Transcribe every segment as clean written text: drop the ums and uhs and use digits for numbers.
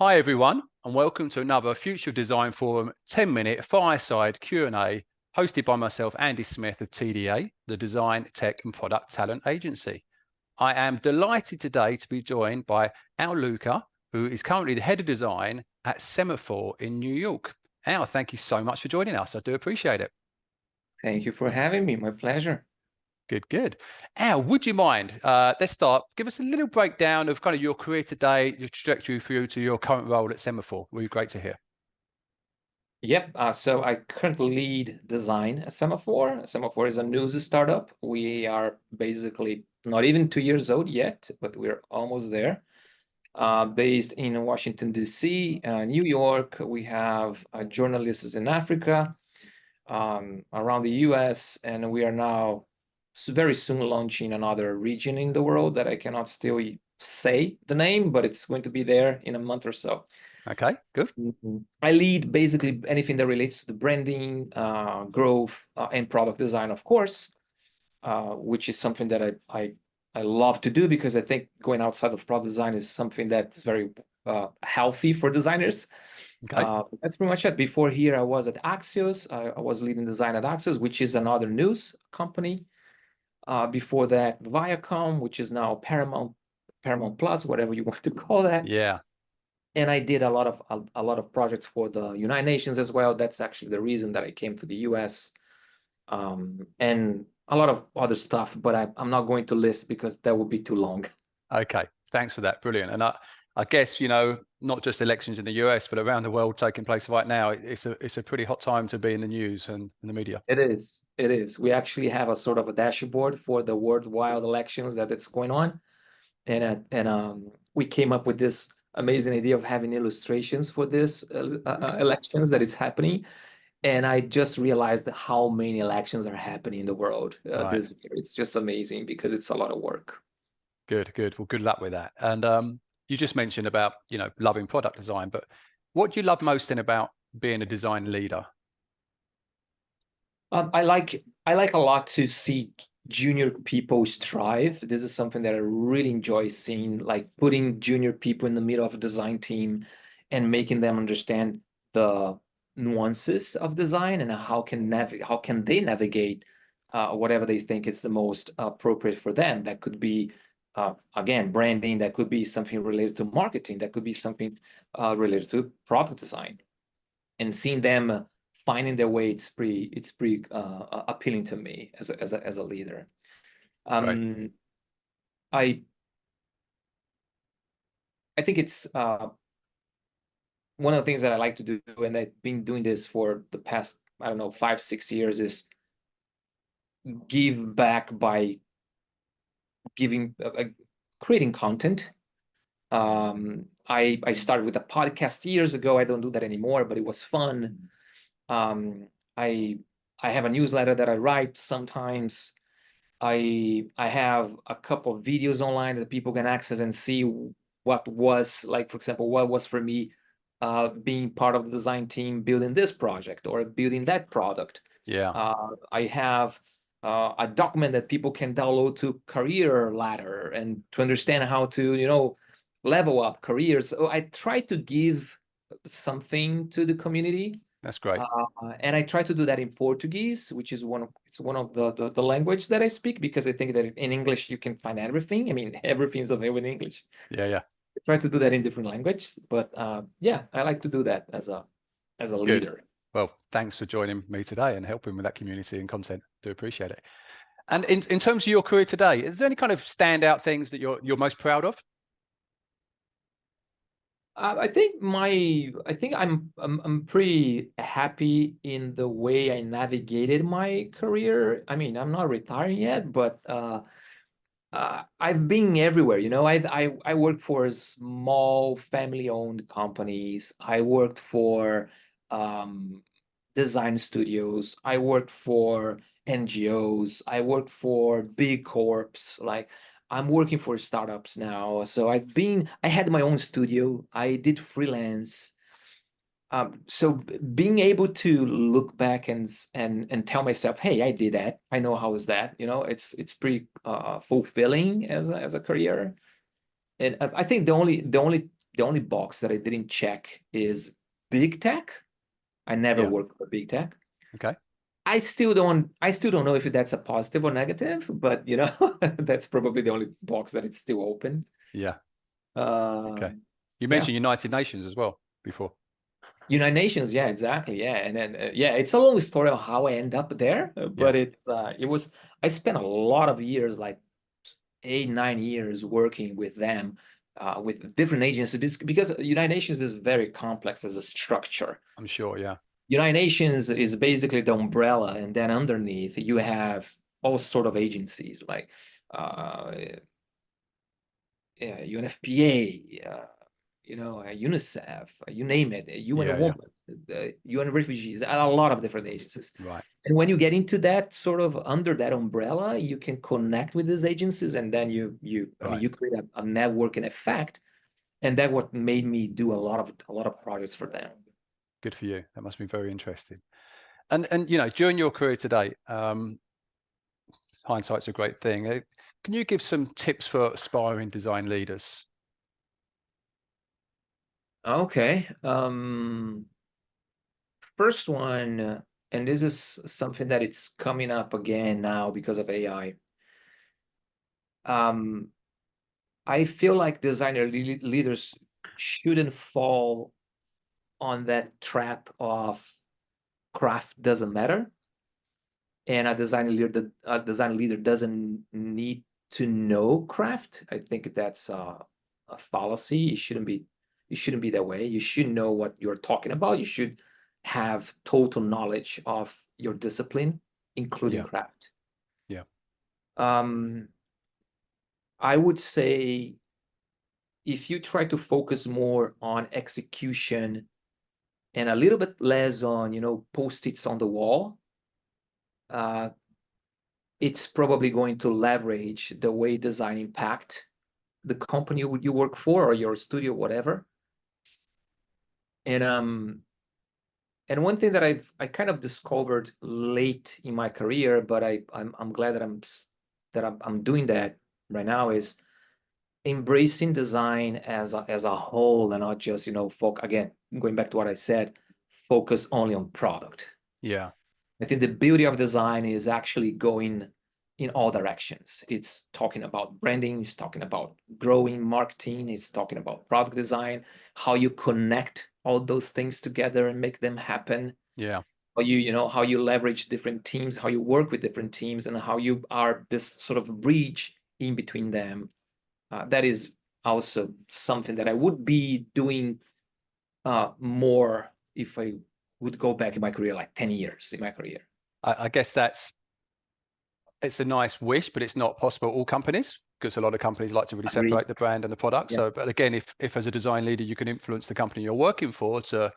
Hi everyone, and welcome to another Future Design Forum 10-minute fireside Q&A hosted by myself, Andy Smith of TDA, the Design, Tech and Product Talent Agency. I am delighted today to be joined by Lucca, who is currently the Head of Design at Semafor in New York. Al, thank you so much for joining us. I do appreciate it. Thank you for having me. My pleasure. Good, good. Al, would you mind, let's start, give us a little breakdown of kind of your career today, your trajectory through to your current role at Semafor. It would be great to hear. Yep. So I currently lead design at Semafor. Semafor is a news startup. We are basically not even 2 years old yet, but we're almost there. Based in Washington, D.C., New York. We have journalists in Africa, around the U.S., and we are now very soon launching another region in the world that I cannot still say the name, but it's going to be there in a month or so. Okay, good. I lead basically anything that relates to the branding, growth, and product design, of course, which is something that I love to do because I think going outside of product design is something that's very healthy for designers. Okay. That's pretty much it. Before here, I was at Axios. I was leading design at Axios, which is another news company. Before that, Viacom, which is now Paramount Plus, whatever you want to call that. Yeah. And I did a lot of projects for the United Nations as well. That's actually the reason that I came to the US, and a lot of other stuff, but I'm not going to list because that would be too long. Okay, thanks for that. Brilliant. And I guess, you know, not just elections in the US, but around the world taking place right now, it's a pretty hot time to be in the news and in the media. It is. It is. We actually have a sort of a dashboard for the worldwide elections that it's going on, and we came up with this amazing idea of having illustrations for this elections that it's happening. And I just realized how many elections are happening in the world Right. this year. It's just amazing because it's a lot of work. Good, good. Well, good luck with that. And you just mentioned about, you know, loving product design, but what do you love most then about being a design leader? I like a lot to see junior people strive. This is something that I really enjoy seeing, like putting junior people in the middle of a design team and making them understand the nuances of design and how can they navigate whatever they think is the most appropriate for them. That could be again branding, that could be something related to marketing, that could be something related to product design, and seeing them finding their way, it's pretty appealing to me as a leader. Right. I think it's one of the things that I like to do, and I've been doing this for the past, I don't know, 5-6 years, is give back by creating content. I started with a podcast years ago. I don't do that anymore, but it was fun. I have a newsletter that I write sometimes. I have a couple of videos online that people can access and see what was, like, for example, what was for me being part of the design team, building this project or building that product. Yeah. I have a document that people can download to Career Ladder and to understand how to, you know, level up careers. So I try to give something to the community. That's great. And I try to do that in Portuguese, which is one of the language that I speak, because I think that in English you can find everything. I mean, everything's available in English. Yeah, yeah. I try to do that in different languages, but yeah, I like to do that as a Good. leader. Well, thanks for joining me today and helping with that community and content. Do appreciate it. And in terms of your career today, is there any kind of standout things that you're most proud of? I think I'm pretty happy in the way I navigated my career. I mean, I'm not retiring yet, but I've been everywhere. You know, I worked for small family-owned companies. I worked for design studios. I worked for NGOs. I worked for big corps. Like, I'm working for startups now. So I had my own studio. I did freelance. So being able to look back and tell myself, hey, I did that. I know how is that. You know, it's pretty fulfilling as a career. And I think the the only box that I didn't check is big tech. I never Yeah. worked for big tech. Okay. I still don't know if that's a positive or negative, but you know, that's probably the only box that it's still open. Yeah. Okay. Um, You yeah. mentioned United Nations as well before. United Nations, yeah, exactly, yeah, and then yeah, it's a long story of how I end up there, Yeah. but it was I spent a lot of years, like 8, 9 years, working with them, with different agencies, because United Nations is very complex as a structure. I'm sure. Yeah. United Nations is basically the umbrella, and then underneath you have all sort of agencies like uh, yeah, UNFPA, you know, UNICEF, you name it, UN Yeah. Yeah. Women, the UN Refugees, a lot of different agencies. Right. And when you get into that sort of under that umbrella, you can connect with these agencies, and then I mean, Right. you create a networking effect, and that what made me do a lot of projects for them. Good for you. That must be very interesting. And you know, during your career today, hindsight's a great thing. Can you give some tips for aspiring design leaders? Okay. First one, and this is something that it's coming up again now because of AI. I feel like designer leaders shouldn't fall on that trap of craft doesn't matter, and a design leader doesn't need to know craft. I think that's a fallacy. It shouldn't be that way. You should know what you're talking about. You should have total knowledge of your discipline, including Yeah. craft. Yeah. Um, I would say if you try to focus more on execution and a little bit less on, you know, post-its on the wall, uh, it's probably going to leverage the way design impact the company you work for or your studio, whatever. And one thing that I kind of discovered late in my career, but I'm glad that I'm doing that right now, is embracing design as a whole, and not just, you know, again, going back to what I said, focus only on product. Yeah. I think the beauty of design is actually going in all directions. It's talking about branding, it's talking about growing marketing, it's talking about product design, how you connect all those things together and make them happen. Yeah. How you know, how you leverage different teams, how you work with different teams, and how you are this sort of bridge in between them. That is also something that I would be doing more if I would go back in my career, like 10 years in my career. I guess it's a nice wish, but it's not possible all companies, because a lot of companies like to really Agreed. separate the brand and the product. Yeah. So, but again, if as a design leader you can influence the company you're working for to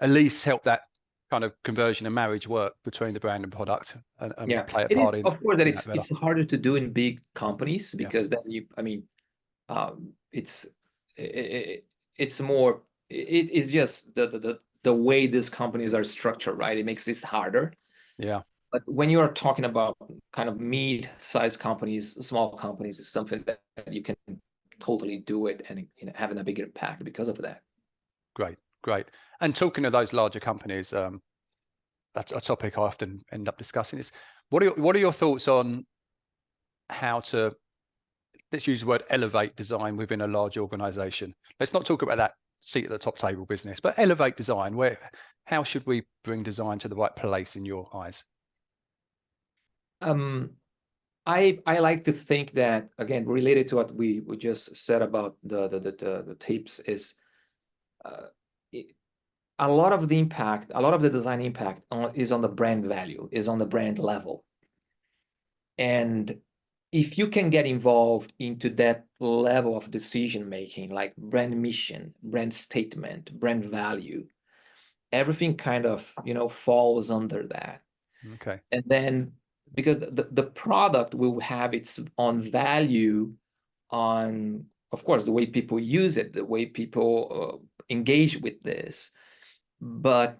at least help that kind of conversion and marriage work between the brand and product, and Yeah, play a it is, part of course, that in that better. it's harder to do in big companies Yeah. because then I mean, it's it's more, it's just the way these companies are structured, right? It makes this harder. Yeah. But when you are talking about kind of mid-sized companies, small companies, it's something that you can totally do it and, you know, having a bigger impact because of that. Great. Great. And talking of those larger companies, that's a topic I often end up discussing is what are your thoughts on how to, let's use the word elevate design within a large organization. Let's not talk about that seat at the top table business, but elevate design. How should we bring design to the right place in your eyes? Um, I like to think that, again, related to what we just said about the tips, is uh, a lot of the impact, a lot of the design impact is on the brand value, is on the brand level. And if you can get involved into that level of decision making, like brand mission, brand statement, brand value, everything kind of, you know, falls under that. Okay. And then because the product will have its own value on, of course, the way people use it, the way people engage with this, but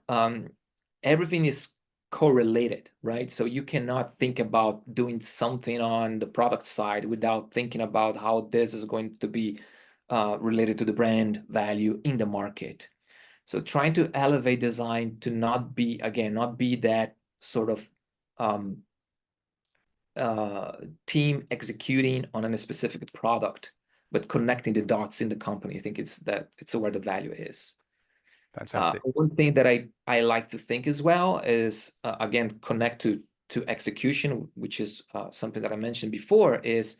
everything is correlated, right? So you cannot think about doing something on the product side without thinking about how this is going to be related to the brand value in the market. So trying to elevate design to not be, again, not be that sort of team executing on a specific product, but connecting the dots in the company. I think it's where the value is. Fantastic. One thing that I like to think as well is, again, connect to execution, which is something that I mentioned before, is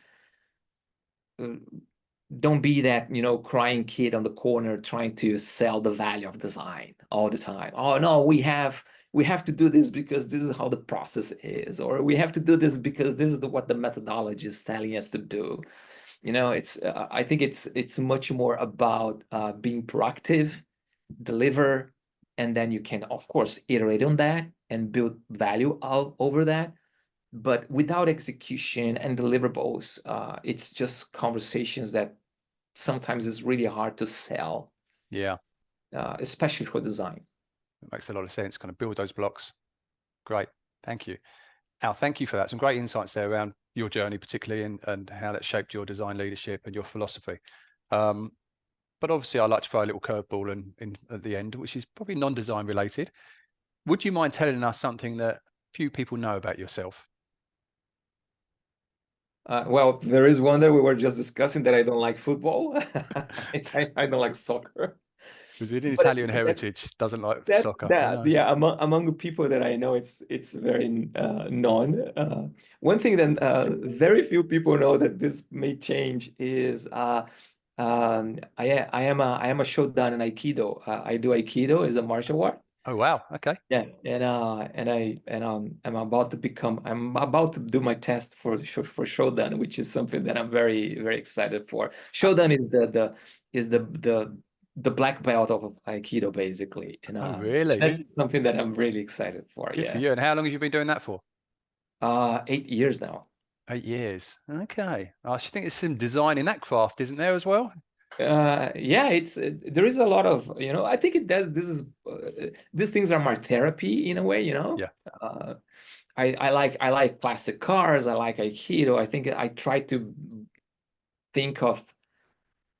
don't be that, crying kid on the corner trying to sell the value of design all the time. Oh no, we have to do this because this is how the process is, or we have to do this because this is what the methodology is telling us to do. It's I think it's much more about being proactive, deliver, and then you can, of course, iterate on that and build value out over that. But without execution and deliverables, it's just conversations that sometimes is really hard to sell. Yeah. Especially for design. It makes a lot of sense. Kind of build those blocks. Great. Thank you. Al, thank you for that. Some great insights there around your journey, particularly, and how that shaped your design leadership and your philosophy. But obviously, I like to throw a little curveball in at the end, which is probably non-design related. Would you mind telling us something that few people know about yourself? Well, there is one that we were just discussing, that I don't like football. I don't like soccer. Was it an But Italian heritage? Doesn't like soccer. yeah, among the people that I know, it's very known. One thing that very few people know that this may change is I am a shodan in Aikido. I do Aikido as a martial art. Oh wow. Okay. Yeah, I'm about to do my test for shodan, which is something that I'm very, very excited for. Shodan is the black belt of Aikido, basically. And Oh really? that's something that I'm really excited for. Good for Yeah. you. And how long have you been doing that for? 8 years now. 8 years. Okay. I should think there's some design in that craft, isn't there, as well? Yeah, there is a lot of, I think it does. These things are my therapy in a way. Yeah. I like classic cars. I like Aikido. I think I try to think of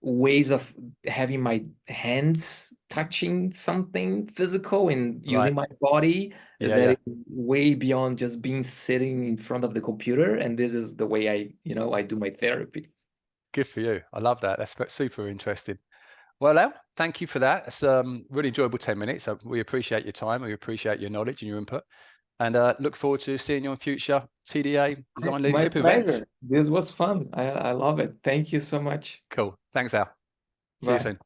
ways of having my hands touching something physical and using my body Yeah, that yeah. is way beyond just being sitting in front of the computer. And this is the way I do my therapy. Good for you. I love that. That's super interesting. Well, Al, thank you for that. It's really enjoyable 10 minutes. We appreciate your time. We appreciate your knowledge and your input. And look forward to seeing you on future TDA design My leadership events. pleasure. This was fun. I love it. Thank you so much. Cool. Thanks, Al. See you Bye. soon.